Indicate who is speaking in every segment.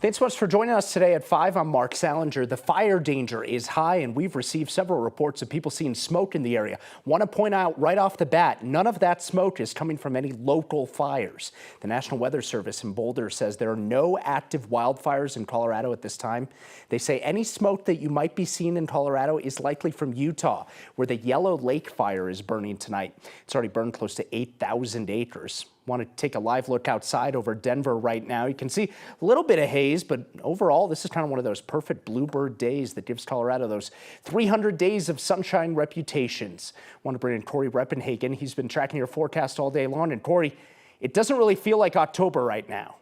Speaker 1: Thanks so much for joining us today at 5. I'm Mark Salinger. The fire danger is high, and we've received several reports of people seeing smoke in the area. Want to point out right off the bat, none of that smoke is coming from any local fires. The National Weather Service in Boulder says there are no active wildfires in Colorado at this time. They say any smoke that you might be seeing in Colorado is likely from Utah, where the Yellow Lake fire is burning tonight. It's already burned close to 8,000 acres. Want to take a live look outside over Denver right now. You can see a little bit of haze, but overall, this is kind of one of those perfect bluebird days that gives Colorado those 300 days of sunshine reputations. Want to bring in Corey Reppenhagen. He's been tracking your forecast all day long. And Corey, it doesn't really feel like October right now.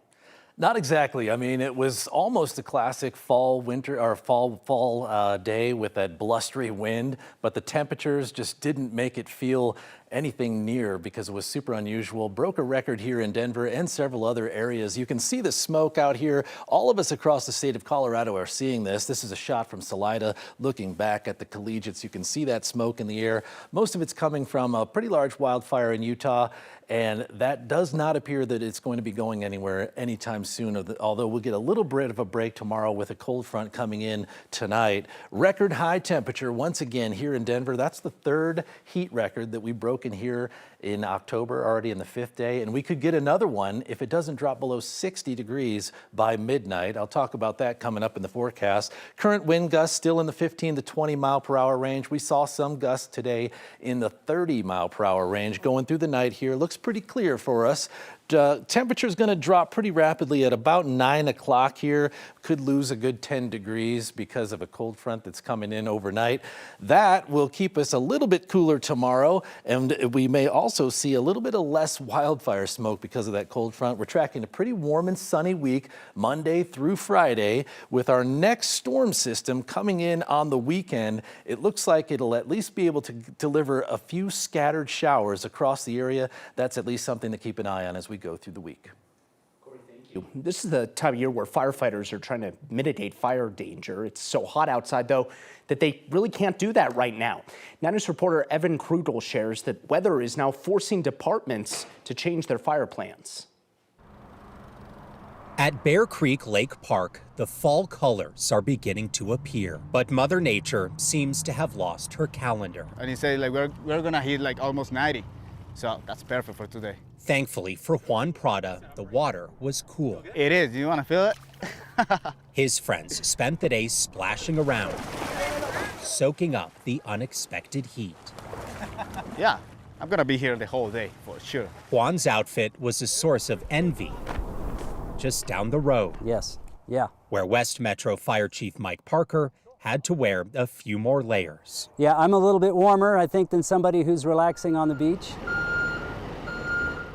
Speaker 2: Not exactly. I mean, it was almost a classic fall day with that blustery wind, but the temperatures just didn't make it feel anything near because it was super unusual. Broke a record here in Denver and several other areas. You can see the smoke out here. All of us across the state of Colorado are seeing this. This is a shot from Salida looking back at the collegiates. You can see that smoke in the air. Most of it's coming from a pretty large wildfire in Utah, and that does not appear that it's going to be going anywhere anytime soon, although we'll get a little bit of a break tomorrow with a cold front coming in tonight. Record high temperature once again here in Denver. That's the third heat record that we broke in here in October, already in the 5th day, and we could get another one if it doesn't drop below 60 degrees by midnight. I'll talk about that coming up in the forecast. Current wind gusts still in the 15 to 20 mile per hour range. We saw some gusts today in the 30 mile per hour range going through the night here. Looks pretty clear for us. Temperature is going to drop pretty rapidly at about 9 o'clock here. Could lose a good 10 degrees because of a cold front that's coming in overnight. That will keep us a little bit cooler tomorrow, and we may also see a little bit of less wildfire smoke because of that cold front. We're tracking a pretty warm and sunny week, Monday through Friday, with our next storm system coming in on the weekend. It looks like it'll at least be able to deliver a few scattered showers across the area. That's at least something to keep an eye on as we go through the week.
Speaker 1: Corey, thank you. This is the time of year where firefighters are trying to mitigate fire danger. It's so hot outside, though, that they really can't do that right now. Now News reporter Evan Krugel shares that weather is now forcing departments to change their fire plans.
Speaker 3: At Bear Creek Lake Park, the fall colors are beginning to appear, but Mother Nature seems to have lost her calendar.
Speaker 4: And he said, like, we're gonna hit like almost 90. So that's perfect for today.
Speaker 3: Thankfully for Juan Prada, the water was cool.
Speaker 4: It is. Do you want to feel it?
Speaker 3: His friends spent the day splashing around, soaking up the unexpected heat.
Speaker 4: Yeah, I'm going to be here the whole day for sure.
Speaker 3: Juan's outfit was a source of envy just down the road.
Speaker 5: Yes, yeah.
Speaker 3: Where West Metro Fire Chief Mike Parker had to wear a few more layers.
Speaker 5: Yeah, I'm a little bit warmer, I think, than somebody who's relaxing on the beach.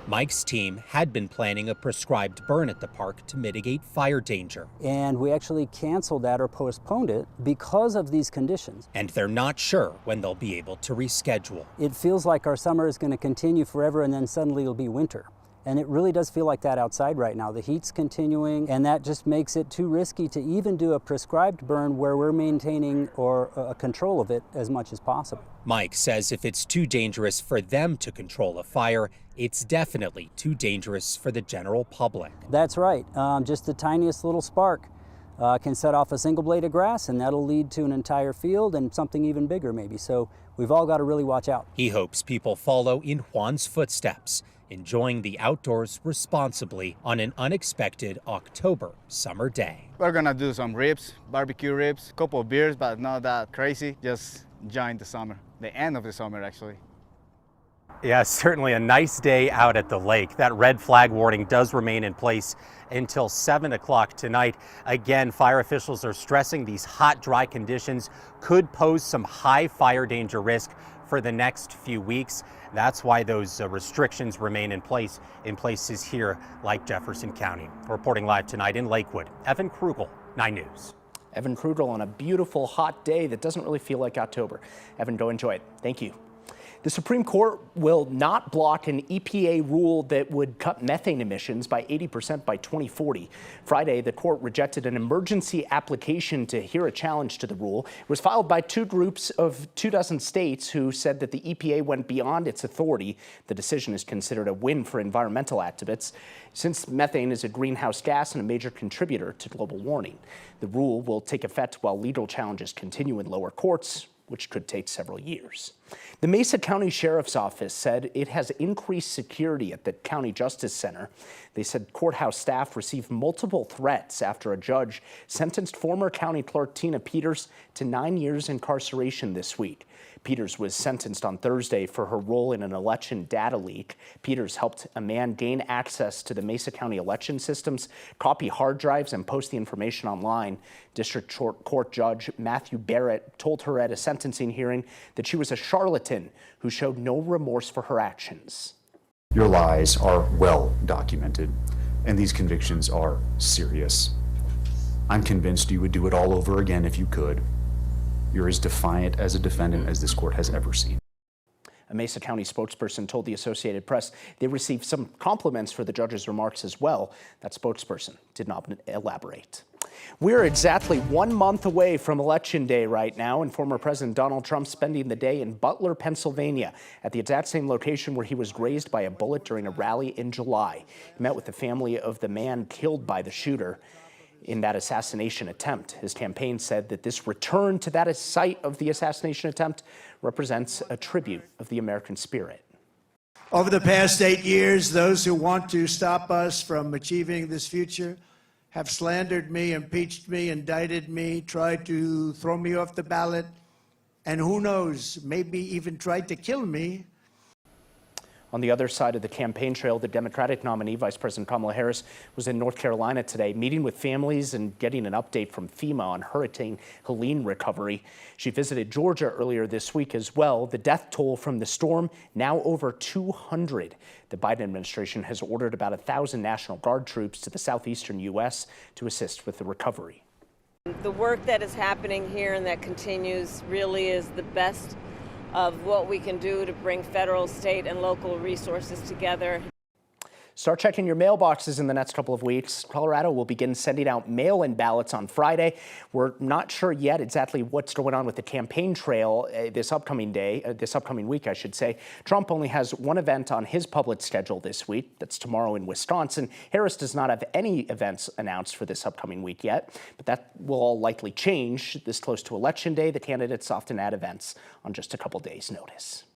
Speaker 3: Mike's team had been planning a prescribed burn at the park to mitigate fire danger.
Speaker 5: And we actually canceled that or postponed it because of these conditions.
Speaker 3: And they're not sure when they'll be able to reschedule.
Speaker 5: It feels like our summer is going to continue forever and then suddenly it'll be winter. And it really does feel like that outside right now. The heat's continuing, and that just makes it too risky to even do a prescribed burn where we're maintaining or a control of it as much as possible.
Speaker 3: Mike says if it's too dangerous for them to control a fire, it's definitely too dangerous for the general public.
Speaker 5: That's right. Just the tiniest little spark can set off a single blade of grass, and that'll lead to an entire field and something even bigger maybe. So we've all got to really watch out.
Speaker 3: He hopes people follow in Juan's footsteps, enjoying the outdoors responsibly on an unexpected October summer day.
Speaker 4: We're gonna do some ribs, barbecue ribs, a couple of beers, but not that crazy. Just enjoying the summer, the end of the summer actually.
Speaker 6: Yeah, certainly a nice day out at the lake. That red flag warning does remain in place until 7 o'clock tonight. Again, fire officials are stressing these hot, dry conditions could pose some high fire danger risk for the next few weeks. That's why those restrictions remain in place in places here like Jefferson County. Reporting live tonight in Lakewood, Evan Krugel, 9 News.
Speaker 1: Evan Krugel on a beautiful hot day that doesn't really feel like October. Evan, go enjoy it. Thank you. The Supreme Court will not block an EPA rule that would cut methane emissions by 80% by 2040. Friday, the court rejected an emergency application to hear a challenge to the rule. It was filed by two groups of 24 states who said that the EPA went beyond its authority. The decision is considered a win for environmental activists, since methane is a greenhouse gas and a major contributor to global warming. The rule will take effect while legal challenges continue in lower courts, which could take several years. The Mesa County Sheriff's Office said it has increased security at the County Justice Center. They said courthouse staff received multiple threats after a judge sentenced former County Clerk Tina Peters to 9 years incarceration this week. Peters was sentenced on Thursday for her role in an election data leak. Peters helped a man gain access to the Mesa County election systems, copy hard drives, and post the information online. District Court Judge Matthew Barrett told her at a sentencing hearing that she was a charlatan who showed no remorse for her actions.
Speaker 7: Your lies are well documented, and these convictions are serious. I'm convinced you would do it all over again if you could. You're as defiant as a defendant as this court has ever seen.
Speaker 1: A Mesa County spokesperson told the Associated Press they received some compliments for the judge's remarks as well. That spokesperson did not elaborate. We're exactly 1 month away from Election Day right now, and former President Donald Trump spending the day in Butler, Pennsylvania, at the exact same location where he was grazed by a bullet during a rally in July. He met with the family of the man killed by the shooter in that assassination attempt. His campaign said that this return to that site of the assassination attempt represents a tribute of the American spirit.
Speaker 8: Over the past 8 years, those who want to stop us from achieving this future have slandered me, impeached me, indicted me, tried to throw me off the ballot, and who knows, maybe even tried to kill me.
Speaker 1: On the other side of the campaign trail, the Democratic nominee, Vice President Kamala Harris, was in North Carolina today, meeting with families and getting an update from FEMA on Hurricane Helene recovery. She visited Georgia earlier this week as well. The death toll from the storm, now over 200. The Biden administration has ordered about 1,000 National Guard troops to the southeastern U.S. to assist with the recovery.
Speaker 9: The work that is happening here and that continues really is the best of what we can do to bring federal, state, and local resources together.
Speaker 1: Start checking your mailboxes in the next couple of weeks. Colorado will begin sending out mail-in ballots on Friday. We're not sure yet exactly what's going on with the campaign trail this upcoming week, I should say. Trump only has one event on his public schedule this week. That's tomorrow in Wisconsin. Harris does not have any events announced for this upcoming week yet, but that will all likely change. This close to Election Day, the candidates often add events on just a couple days' notice.